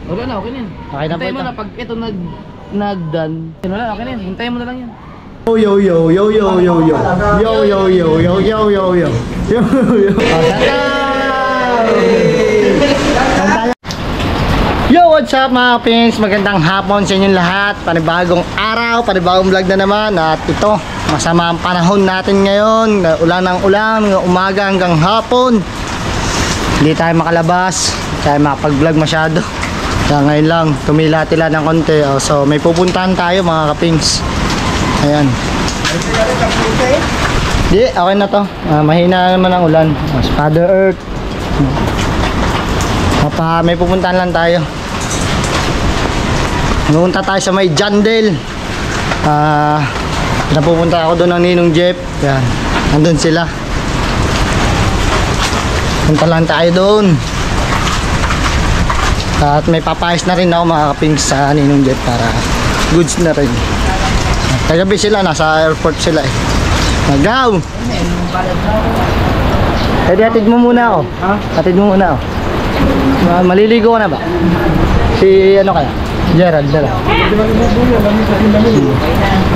Wala na, okay na yan. Okay na po Hintayin mo ito. na pag ito nag-done. Wala, okay na yan. Hintayin mo na lang yan. Yo yo yo yo yo yo yo yo yo yo yo yo yo yo yo. Yo, what's up mga pins? Magandang hapon sa inyong lahat. Panibagong araw, panibagong vlog na naman. At ito, masama ang panahon natin ngayon. Ulan ng ulan, umaga hanggang hapon. Hindi tayo makalabas, hindi tayo makapag-vlog masyado. Kaya ngayon lang, tumila-tila ng konti. So may pupuntahan tayo mga kapins. Ayan. Di, okay na to. Mahina naman ang ulan. Father Earth. May pupuntahan lang tayo. Pupunta tayo sa may Jandel. Napupunta ako doon ng Ninong Jeff. Yan. Nandun sila. Punta lang tayo doon. At may papayos na rin ako mga kapings sa Ninong Jeff para goods na rin. Kagabi sila, nasa airport sila eh. Magaw! Pwede hatid mo muna ako. Hatid mo muna ako. Maliligo ka na ba? Si ano kaya? Gerald, dala.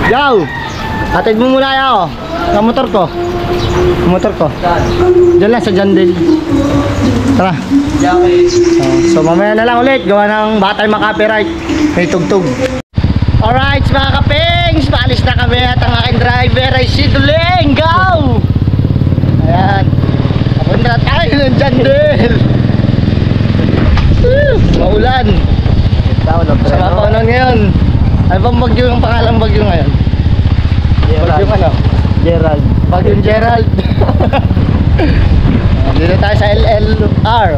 Gaw! Hatid mo muna ako. Sa motor ko. Motor ko. Diyan lang sa Jandel. Tara. So mamaya na lang ulit. Gawa ng baka tayo makapiright. May tugtog. Alright mga kapings, paalis na kami at ang aking driver ay si Duleng. Go! Ayan, papunta tayo ng Jandel. Maulan. Sama pa ulan ngayon. Ano bang bagyo yung pangalang bagyo ngayon? Bagyong ano? Gerald. Bagyong Gerald. Dito tayo sa LLR,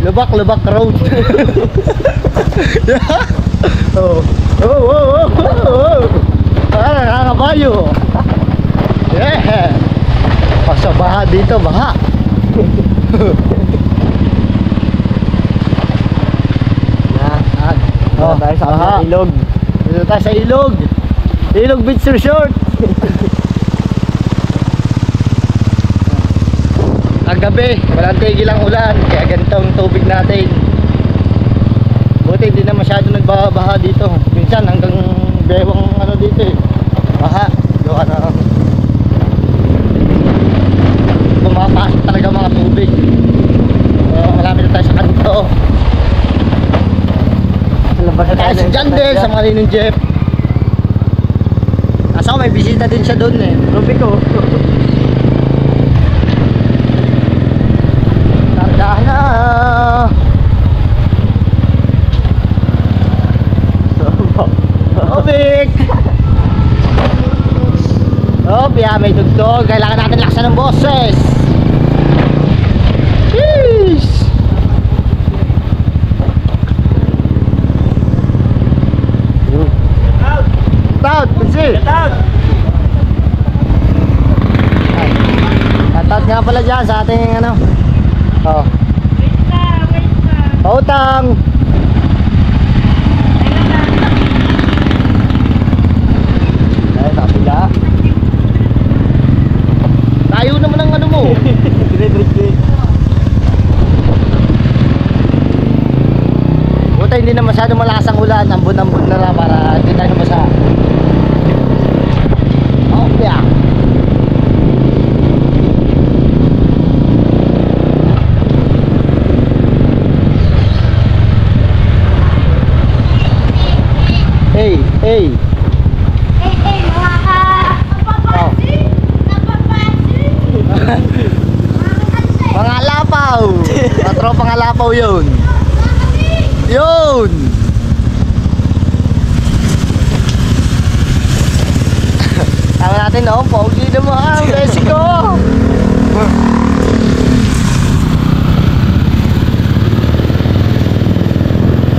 Lubak Road. Oh. Nakakabayo. Yeah. Pasa baha dito, baha. Dito tayo sa ilog. Dito tayo sa ilog. Ilog Beach Resort. Kagabi, walang tigil ang ulan, kaya ganito ang tubig natin. Buti hindi na masyado nagbaha dito. Minsan hanggang bewang ano dito eh. Baha. Gawa na pumapasok talaga mga tubig. Malapit na tayo sa kanto. Tayo sa Jandel, sa mga Ninong Jeff. Asa ko may bisita din siya doon eh. Ruby ko. Tardahan na. Obik! Obya, may tugtog. Kailangan natin laksan ng boses. Jeez! Out! Pinsi! Out nga pala dyan sa ating ano. Oh. Pautang! Tayo naman ang ano mo. Buta hindi na masyado malakas ang ulan. Ambon-ambon na lang para hindi tayo masa. Oh yeah. Hey, hey. Mga lapaw. Mga tropang lapaw yun. Yun. Tama natin no. Pogi naman. Let's go.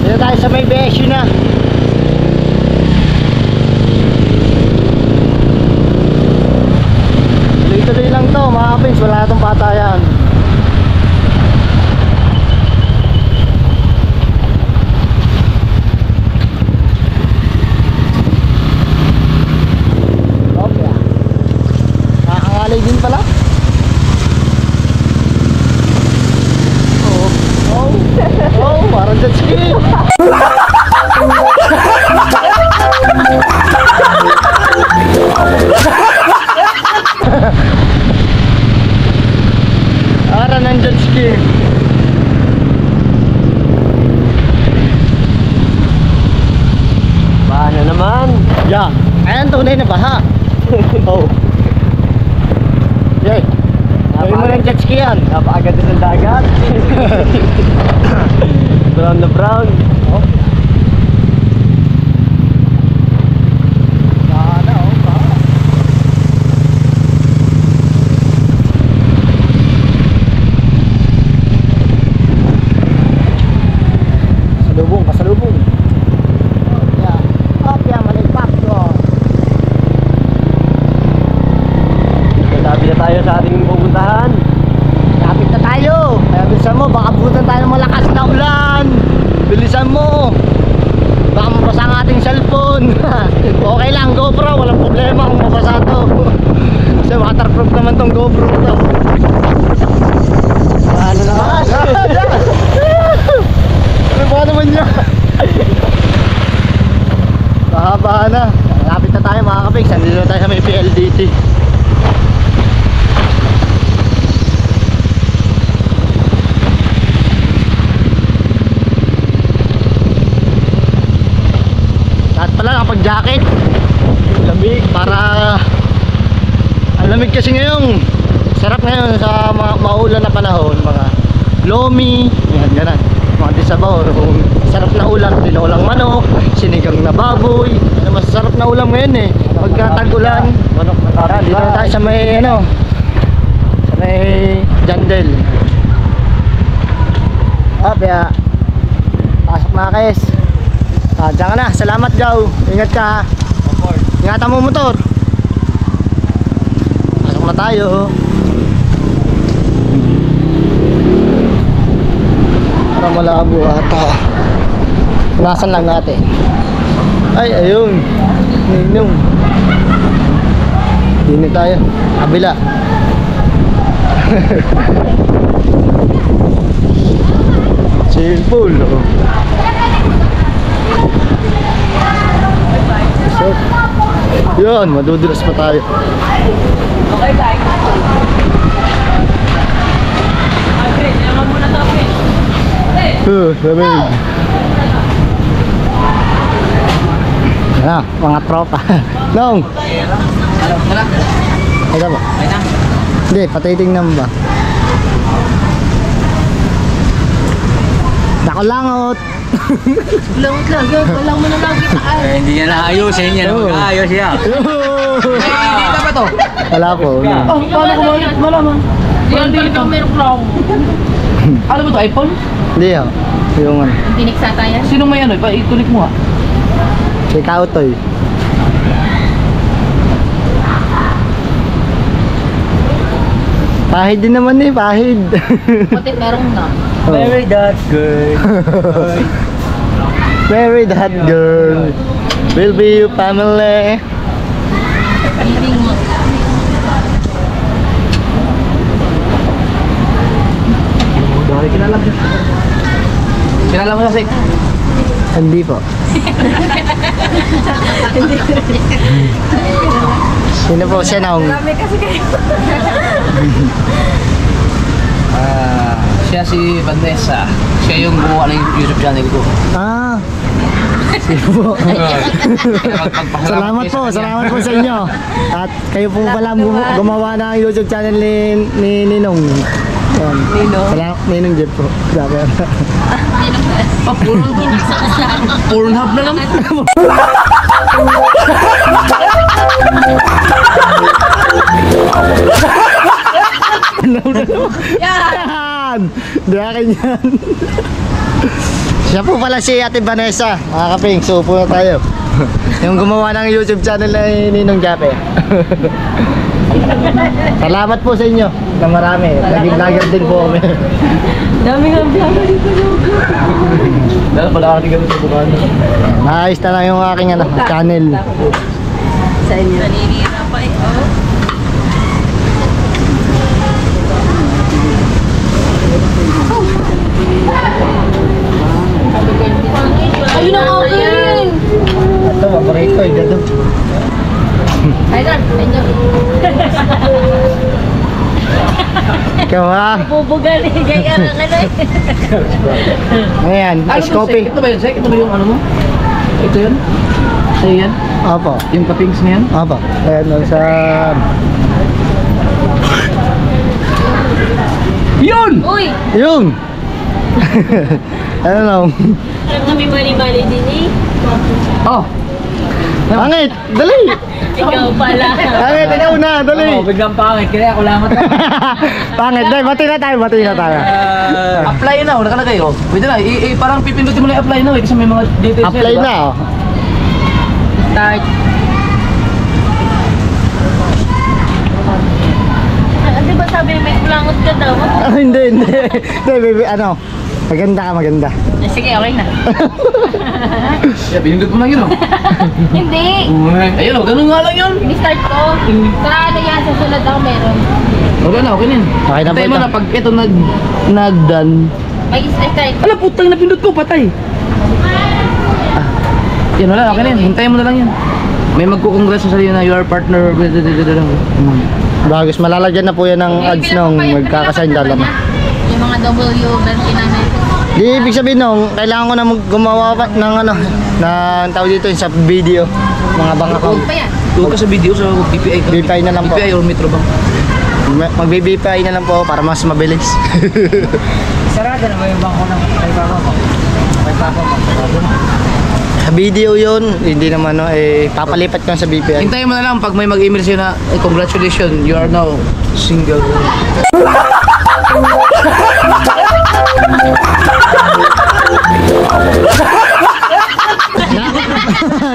Dito tayo sa may besyo na. Tuloy-tuloy lang to mga kapins. Wala na itong patayan. Okay. Nakakangalay din pala. Oh, parang jet ski. Yeah. Ayan, tunay na baha. Oh. Yay. Gawin mo ng jet ski yan. Napakaganda ng dagat. Brown na brown. Oh. Baha na, oh. Baha. Kasalubong, kasalubong. Yeah. Opya, malipak ko. Labi na tayo sa ating pupuntahan. Lapit na tayo. Kaya bilisan mo, baka butan tayo ng malakas na ulan. Bilisan mo. Baka mabasa ang ating cellphone. Okay lang, GoPro, walang problema kung mabasa to. Kasi waterproof naman tong GoPro to. Ano na ka? Ano ba naman niya? Mahaba na. Lapit na tayo mga kapiks. Nandito na tayo sa may PLDT. Lahat pala nakapag-jacket. Lamig. Para ang lamig kasi ngayon. Sarap ngayon sa maulan na panahon. Mga lomi. Yan, ganun. Mga disabaw. Sarap na ulam. Tinolang manok. Sinigang na baboy. Ano, masarap na ulam ngayon eh. Pagka tag-ulan. Manok na Tara, dito na tayo sa may ano. Sa may Jandel. Kaya pasok na guys. Diyan ka na. Salamat Jow. Ingat ka ha. Ingatan mo motor. Pasok na tayo. Para malabo ata. Nasaan lang natin? Ay, ayun. Ninong. Dini tayo. Kabila. Swimming pool. Oh. So, yun, madudulas pa tayo. Okay, tayo. Okay, naman muna sa akin. Lamig. Yan na, mga tropa. Nong! Ano na? Ito ba? Ay na. Hindi, patitingnan ba? Nakalangot! Langot lang. Walang mo na lang kita. Hindi niya naayusin. Yan Oo. mag-aayos siya. Hindi ka ba to? Wala po. Wala. Oh, paano ko malaman? Hindi ka meron lang. Ano ba to? iPhone? Hindi oh. Yung ano. Tinik sa tayo. Sino may ano? Itulik mo ha. Si Kautoy. Pahid din naman eh, pahid. Puti merong na. Oh. Marry that girl. Marry that girl. Will be your family. Piling mo. Dahil kilala mo. Kilala mo kasi. Hindi po. Sino po siya Nong? Siya si Vanessa. Siya yung gumawa ng YouTube channel ko. Ah. Sino po? Salamat po sa inyo. At kayo po pala gumawa ng YouTube channel ni Ninong. Yan. Ninong? Salamat, Ninong Jeff po. Grabe. Pornhub na lang. Yan! Di akin yan. Siya po pala si Ate Vanessa. Mga kaping, supo na tayo. Yung gumawa ng YouTube channel na Ninong Jape. Salamat po sa inyo na marami. Naging vlogger din po kami. Dami nga vlogger dito. Dahil pala aking ganun sa bukaan. Naayos na lang yung aking ano, channel. Sa inyo. Naninira pa eh. Oh. Ayun ang akin! Ito, paborito. Ito. Ayun, ayun. Ikaw ha? Bubugal eh. Gaya ng ano eh. Ayan, ice coffee. Ito ba yun, Sek? Ito ba yung ano mo? Ito yun? Ayan. Opo. Yung kapings na yan. Opo. Ayan o sa... Yun! Uy! Yung! Ano lang? Alam kami mali-mali din eh. Oh! Pangit! Dali! Ikaw pala. Pangit! Ikaw na! Dali! Oh, biglang pangit. Kaya ako lang Pangit! Dahil bati na tayo! Bati na tayo! apply na, nakalagay oh. Pwede na, parang pipindutin mo na yung apply na kasi may mga details Apply diba? na oh. Start. Di ba sabi may kulangot ka daw? Ah, hindi! Hindi, baby, ano? Maganda ka, maganda. Sige, okay na. Yeah, pinindot mo lang yun oh. Hindi. Ayun oh, ganun nga lang yun. Ini-start ko. Sa ano yan, sa sunod ako meron. Okay na, okay na yun. Okay na po Hintayin mo ito. na pag ito nag-done. May start. Ala, putang napindot ko, patay. Yan wala, okay na yun. Hintayin mo na lang yan. May magkukongress sa sa'yo na you are partner. Bagos, malalagyan na po yan ng ads nung magkakasign dalam. Yung mga W20 namin. Di ibig sabihin nung, kailangan ko na gumawa pa ng ano, na tawag dito sa video. Mga bank account. Pa yan. Doon ka sa video sa BPI ka. BPI na lang po. BPI or Metro Bank. Magbe-BPI na lang po para mas mabilis. Sarada na ba yung bangko ng may papa mo? May papa mo. Sa video yun, hindi naman no, papalipat ko sa BPI. Hintayin mo na lang pag may mag-email sa'yo na congratulations, you are now single.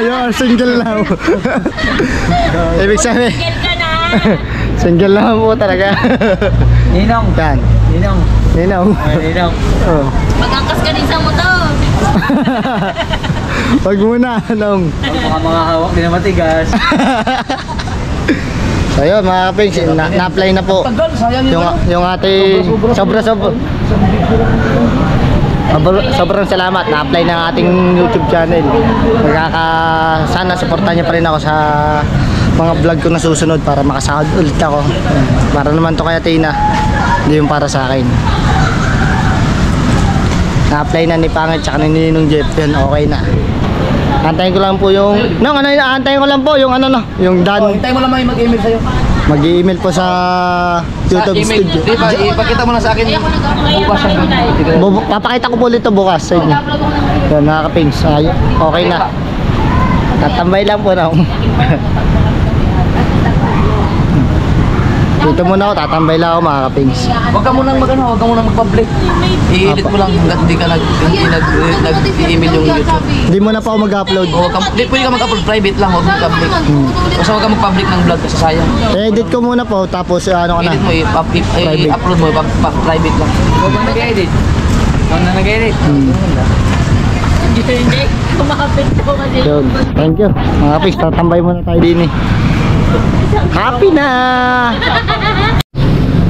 Yo, single lang. Ibig sabihin, Tigil ka na. single lang po talaga. Ninong. Yan. Ninong. Ninong. Ninong. Oh. Mag-angkas ka din sa motor. Wag muna, Nong. Mga hawak din na matigas. So yun, mga kapings, na-apply na po. Tagal, sayang yun. Yung ating sobrang salamat, na-apply ng ating YouTube channel. Sana supportan niyo pa rin ako sa mga vlog ko na susunod para makasahod ulit ako. Para naman to kaya Tina, hindi yung para sa akin. Na-apply na ni Pangit tsaka ni Ninong Jeff, yun okay na. Antayin ko lang po yung antayin ko lang po yung ano no, yung done. Hintayin mo lang may mag-email sa'yo. Mag-i-email po sa YouTube email. studio. Di ba, ipakita mo na sa akin bukas ang Papakita ko po ulit ito bukas sa inyo. Yan mga kapings, okay na. Tatambay lang po na ako. Dito muna ako, tatambay lang ako mga kapings. Huwag ka munang huwag ka munang mag-public. I-edit mo lang hanggat hindi ka nag-email yung YouTube. Hindi mo na po ako mag-upload. O, pwede ka mag-upload private lang, huwag mag-public. Basta huwag ka mag-public ng vlog kasi sayang. Edit ko muna po, tapos ano ko na. Edit mo, i-upload mo, private lang. Huwag ka nag-edit. Huwag na nag-edit. Hindi. Kumakapit ko kasi. Yun, thank you. Mga kapings, tatambay muna tayo din eh. Happy na!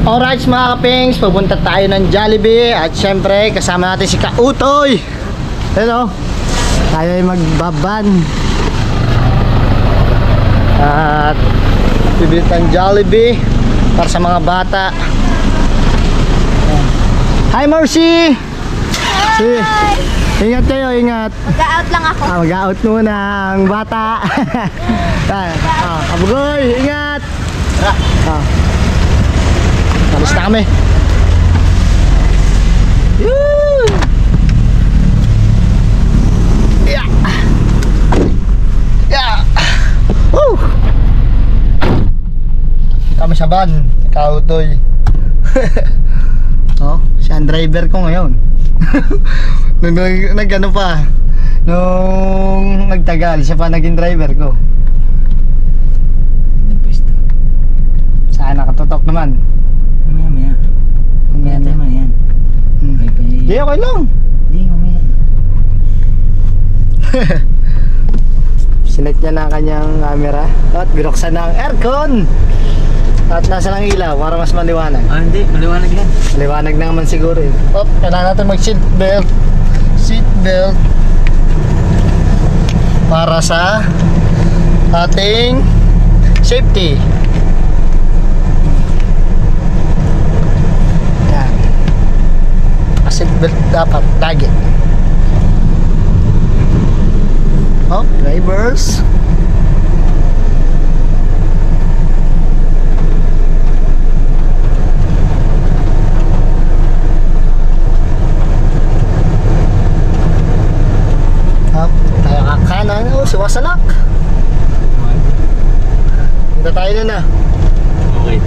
Alright mga kapings, pupunta tayo ng Jollibee at syempre kasama natin si Kautoy. Hello. Tayo ay magbaban. At bibili ng Jollibee para sa mga bata. Hi Mercy! Hi! Ingat kayo, ingat. Mag-out lang ako. Mag-out muna ang bata. Abugoy, ingat. Tapos na kami. Yeah. Yeah. Woo. Kami sa van, Kautoy. Oh, siya ang driver ko ngayon. Nag-ano pa, nung nagtagal, siya pa naging driver ko. Sana nakatutok naman. Mamaya. Mamaya tayo man yan. Hindi, okay lang. Hindi, mamaya. Sinet niya na ang kanyang camera at binuksan na ang aircon. At nasa lang ilaw para mas maliwanag. Ah, hindi. Maliwanag yan. Maliwanag na naman siguro eh. Kailangan natin mag seat belt. Seat belt. Para sa ating safety. Yan. Seat belt dapat lagi. Oh, drivers. sumasalak. Punta tayo na na. Okay.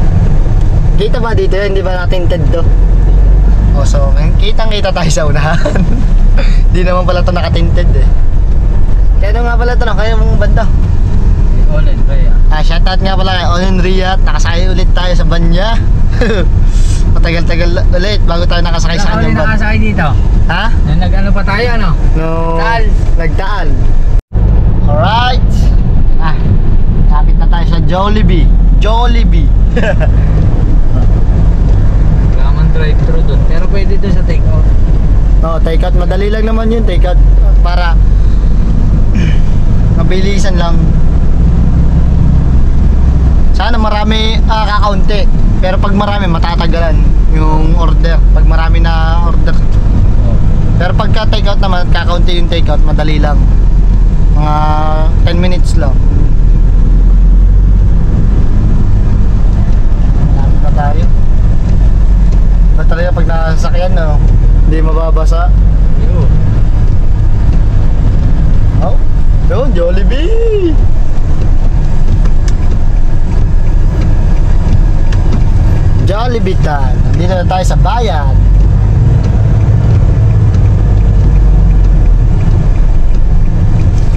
Kita ba dito? Hindi ba natin tinted to? Oh, so kitang-kita tayo sa unahan. Di naman pala to nakatinted eh. Kaya ano nga pala to, no? Kaya mong banda. Olen, kaya. Shoutout nga pala kay Olen Riyat. Nakasakay ulit tayo sa van niya. Matagal-tagal ulit bago tayo nakasakay sa kanyang van. Nakasakay dito. Ha? Nag-ano pa tayo, ano? No. Taal. Nagtaal. Alright. Kapit na tayo sa Jollibee. Jollibee. Gaman drive-thru doon. Pero pwede doon sa take-out. No, take out. Madali lang naman yun. Take out. Para mabilisan lang. Sana marami kakaunti. Pero pag marami matatagalan yung order. Pag marami na order. Pero pagka take out naman, kakaunti yung take out, madali lang. Mga 10 minutes lang. Malapit na tayo. Iba talaga pag nakasakyan, no? Hindi mababasa. Oh, yun, Jollibee! Jollibee time. Nandito na tayo sa bayan.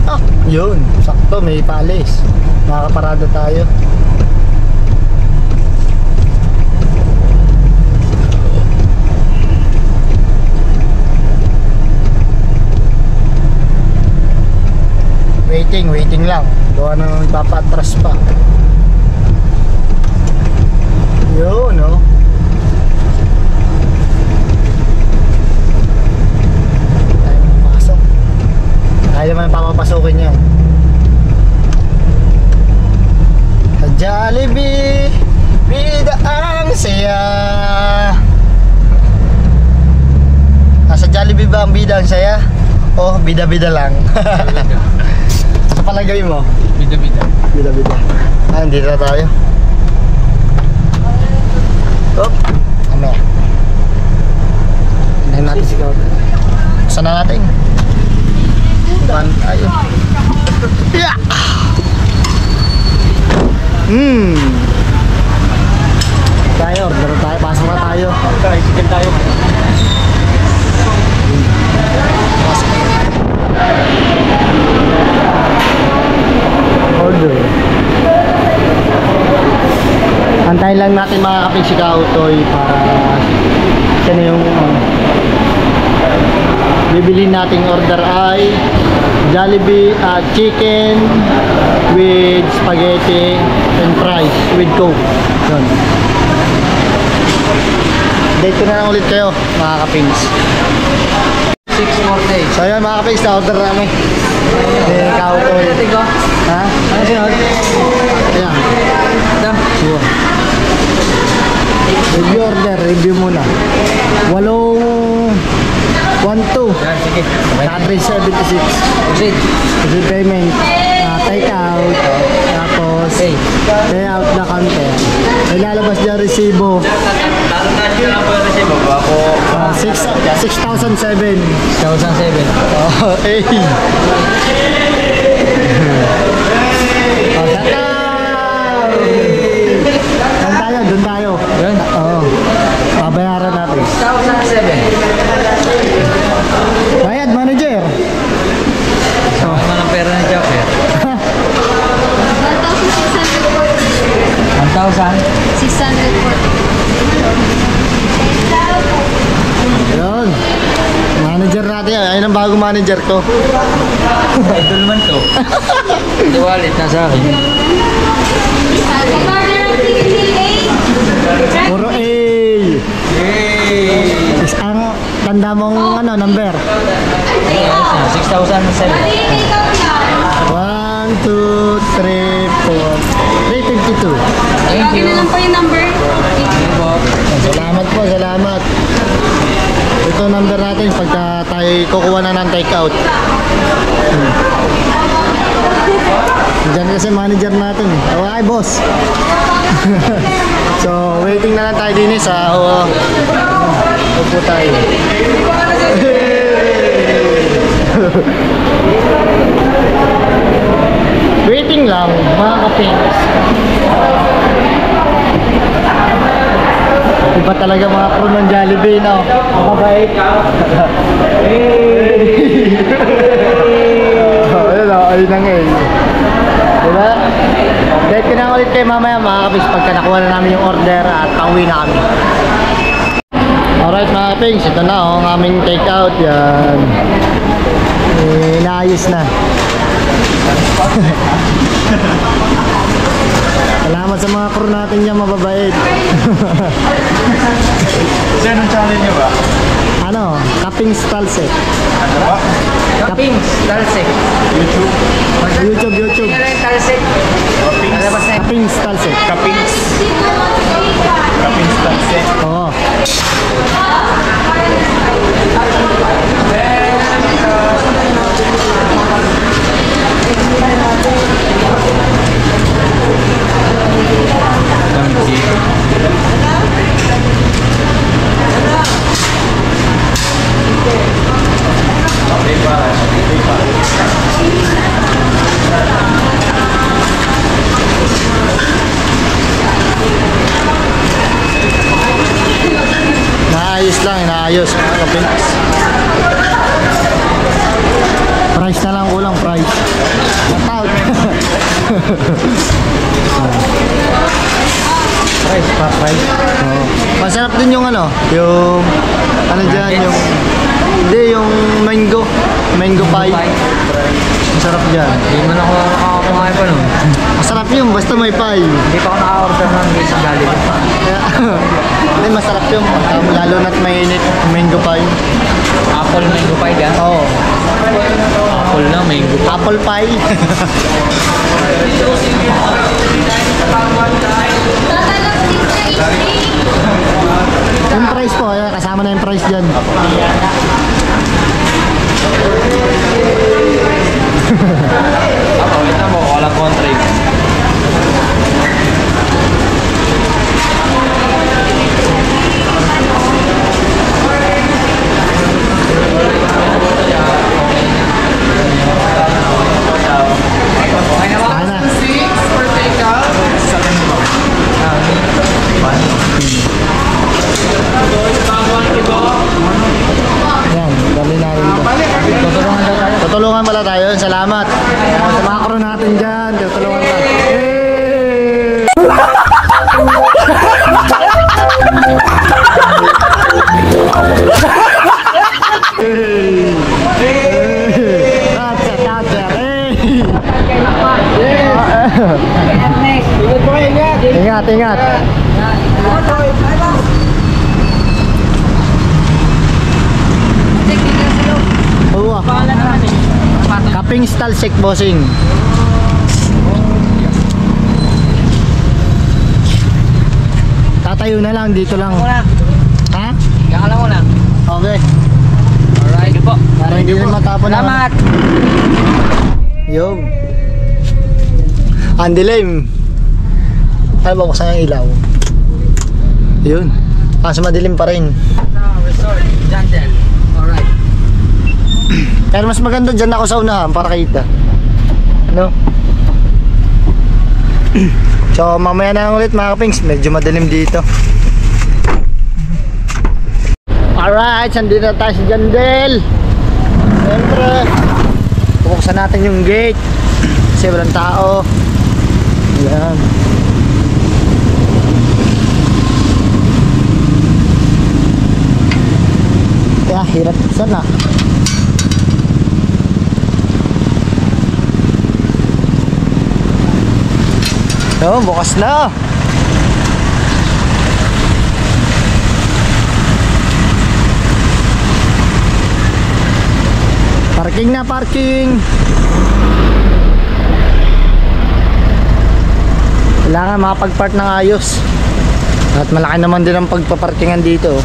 Ah, yun. Sakto, may palis. Makakaparada tayo. Waiting lang. Gawa nang ipapatras pa. Yun, no? Tayo mapasok. Tayo naman papapasukin yan. Sa Jollibee, bida ang saya. Nasa Jollibee ba ang bida ang saya? O bida-bida lang? Sa palagay mo? Bida-bida. Bida-bida. Dito na tayo. Oh, mamaya. Hintayin natin si Kauta. Saan na natin? Ban tayo. Yeah! Tayo, order tayo. Pasok na tayo. Chicken tayo. Pasok na. Order. Antayin lang natin makakapig si Kautoy para siya na yung bibili nating order ay Jollibee chicken with spaghetti and fries with coke. Yun. Date ko na lang ulit kayo mga kapings. 640. So yun mga kapings, na-order namin ni Kautoy. Ha? Ano sinod? Ayan. Ito. Sure. Review order, review muna. 812 Yan, sige. address 76. Proceed. Proceed payment. Take out. Tapos pay out na counter. May lalabas dyan resibo. 6,007. 1,007. Oh, eh. Oh, shut up! Doon tayo. Yun? Oo. Pabayaran natin. 1,007. Bayad, manager. Saan naman ang pera ni Jaffer? 1,640. Ayun. Manager natin. Ayun ang bagong manager ko. Ito naman to. Ito wallet, nasa akin. Puro A. Is ang tanda mong number. 6,007. 1, 2, 3, 4. 352. Thank you. na lang po yung number. Salamat po, salamat. Ito number natin pagka tayo kukuha na ng take out. Diyan kasi manager natin. Okay, boss. So, waiting na lang tayo din sa upo tayo. Kapings. Iba talaga mga crew ng Jollibee, no? Mababait. Oh, ayun o, ayun na nga eh. Diba? Dahil ko na ulit kayo mamaya mga kapings pagka nakuha na namin yung order at pauwi na kami. Alright mga kapings, ito na ang aming take out. Yan. Inaayos na. Salamat sa mga crew natin niya, mababait. Saan ang channel niyo ba? Ano? Kapings Talsek. Ano ba? Kapings, Talsek. YouTube? YouTube. Talsek. Kapings? Kapings Talsek. Kapings? Kapings Talsek. Oo. Inaayos lang, inaayos mga kapings. Price na lang kulang, price. Out. Price pa, price. Oo. Masarap din yung ano, yung ano dyan, yung hindi, yung mango pie. Masarap dyan. Hindi man ako nakakakumain pa nun. Masarap yun, basta may pie. Hindi pa ako naka-order ng sa Jollibee. Hindi, masarap yun. Lalo na't mainit, mango pie. Apple mango pie ka? Oo. Apple na mango pie. Apple pie. Yung price po, ayan, kasama na yung price dyan. Ako, ito mo, walang kontra. Ayan, dali na rin. Tutulungan pala tayo. Salamat. Sa mga crew natin dyan, tutulungan tayo. Ingat, ingat. Oo. Kapings Talsek bossing. Tatayo na lang, dito lang. Ha? Kakala ko lang. Okay. Alright. Po. Para hindi na matapon na. Salamat. Yung. Andilim. Ano ba buksan ang ilaw? Yun. Kaso madilim pa rin. Resort. Jantel. Alright. Pero mas maganda dyan ako sa unahan para kita. No? So mamaya na lang ulit mga kapings. Medyo madilim dito. Alright, sandito na tayo sa Jandel. Siyempre, buksan natin yung gate. Kasi walang tao. Ayan. Kaya hirap sana. Oh, bukas na. Parking na, parking. Kailangan makapag-park ng ayos. At malaki naman din ang pagpaparkingan dito.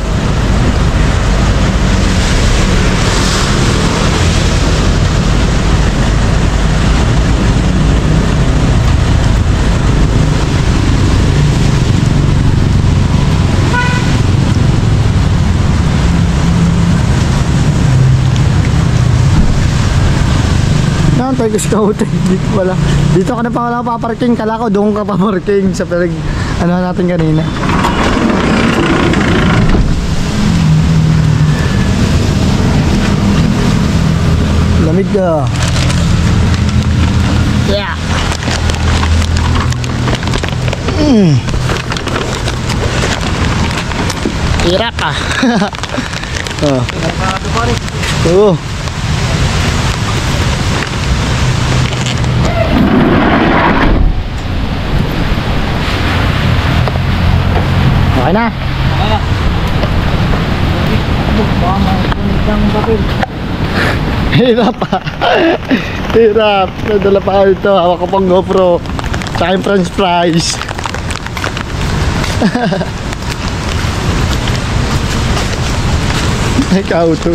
na, tayo scouting. Dito pala. Dito ka na pa wala paparking. Kala ko doon ka paparking sa pinag ano natin kanina. Lamig ka. Yeah. Hirap ah. Oh. Oo. Okay na. Hirap ah. Hirap. Nadala pa ako ito. Hawak ko pang GoPro. Saka yung french fries. Ikaw to.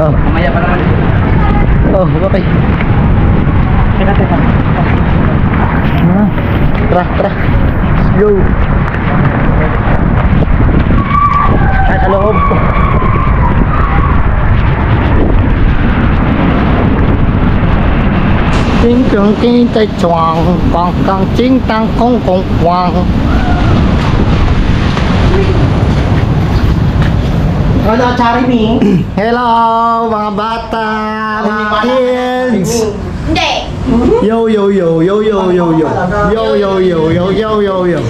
Oh, Mamaya pa naman. oh, okay. Tara. Let's go. Ay, sa loob. Ting tong ting tai chuang, kong kong ting tang kong kong wang. Hello, Charmy. Hello mga bata, mga kids. Hindi. Yo yo yo yo yo yo yo yo yo yo yo yo yo yo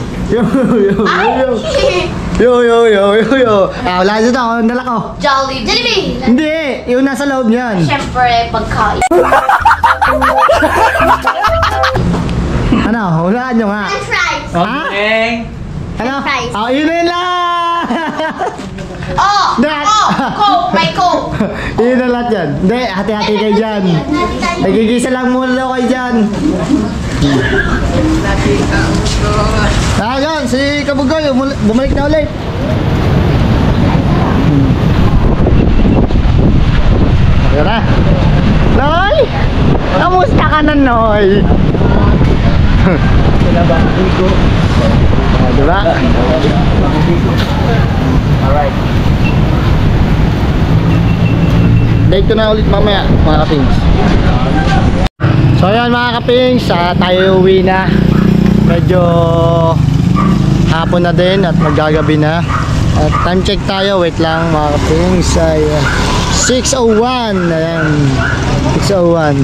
yo yo yo yo yo. Ah, wala dito ako, dala ko. Jolly Jollibee. Hindi, yung nasa loob niyan. Siyempre, pagkain. Ano, hulaan nyo nga. French fries. Ha? Ano? Fries. Oh, yun na lang. Oh! That. Oh! Coke! May Coke! Yun na lahat yan. Hindi, hati-hati kayo dyan. Nagigisa lang muna daw kayo dyan. Ah, yun, si Kabugoy, bumalik na ulit. Ayan na. Noy! Kamusta ka na, Noy? Diba? Alright. Date ko na ulit mamaya, mga kapings. So ayan mga kapings, tayo uwi na. Medyo hapon na din at magagabi na. At time check tayo, wait lang mga kapings. Ay 6:01. Ayan, 6:01.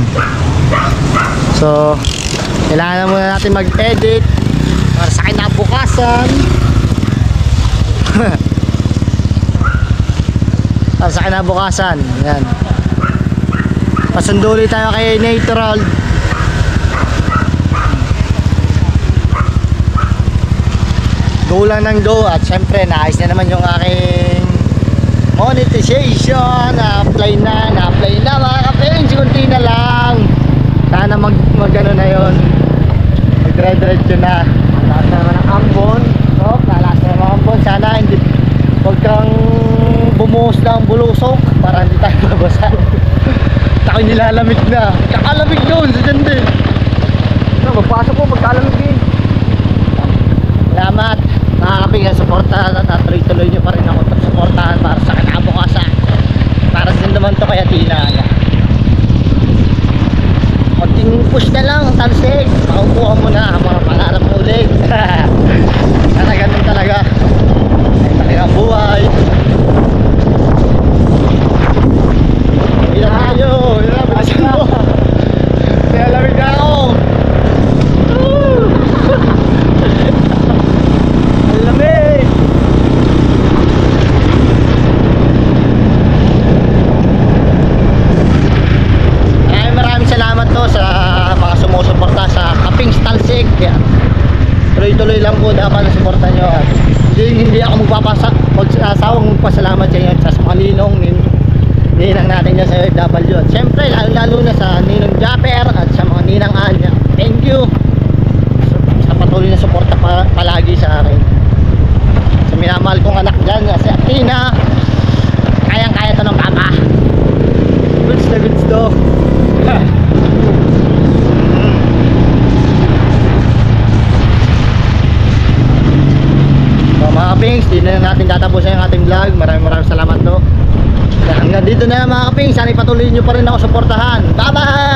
So kailangan na muna natin mag-edit para sa kinabukasan. Para sa kinabukasan. Ayan. Pasunduli tayo kay Natural. Go lang ng go. At syempre naayos na naman yung aking monetization. Na-apply na mga kapings. Kunti na lang. Sana mag ano na yun. Mag-red-red na. Lalas na naman ang ambon. Oh, lalas na naman ang ambon. Sana hindi huwag kang bumuhos na ang bulusok para hindi tayo mabasa. Tako'y nilalamig na. Kakalamig doon sa dyan din. Magpasok po, magkalamig din. Salamat mga kaping sa suporta at tuloy-tuloy nyo pa rin ako suportahan para sa kinabukasan. Para din naman to kaya Tina. Konting push na lang, talsik. Makukuha mo na ang mga pangarap mo ulit. Sana ganun talaga. Ay talaga buhay. Ilan tayo? Ilan bilisan mo? Kaya lamig na ako. Ang lamig. Maraming salamat to sa mga sumusuporta sa Kapings Talsik. Tuloy-tuloy lang po dapat na suporta nyo. Hindi ako magsasawang magpasalamat sa inyo at sa mga ninang natin dyan sa OFW. At syempre, lalo na sa ninong Japper at sa mga ninang Anya. Thank you sa patuloy na suporta palagi sa akin. Sa minamahal kong anak dyan, si Athena, kayang-kaya to ng papa. Goods na goods to. So mga kapings, dito na natin tatapusin ang ating vlog. Maraming salamat to. Hanggang dito na mga kapings, sana ipatuloy nyo pa rin ako suportahan. Bye bye!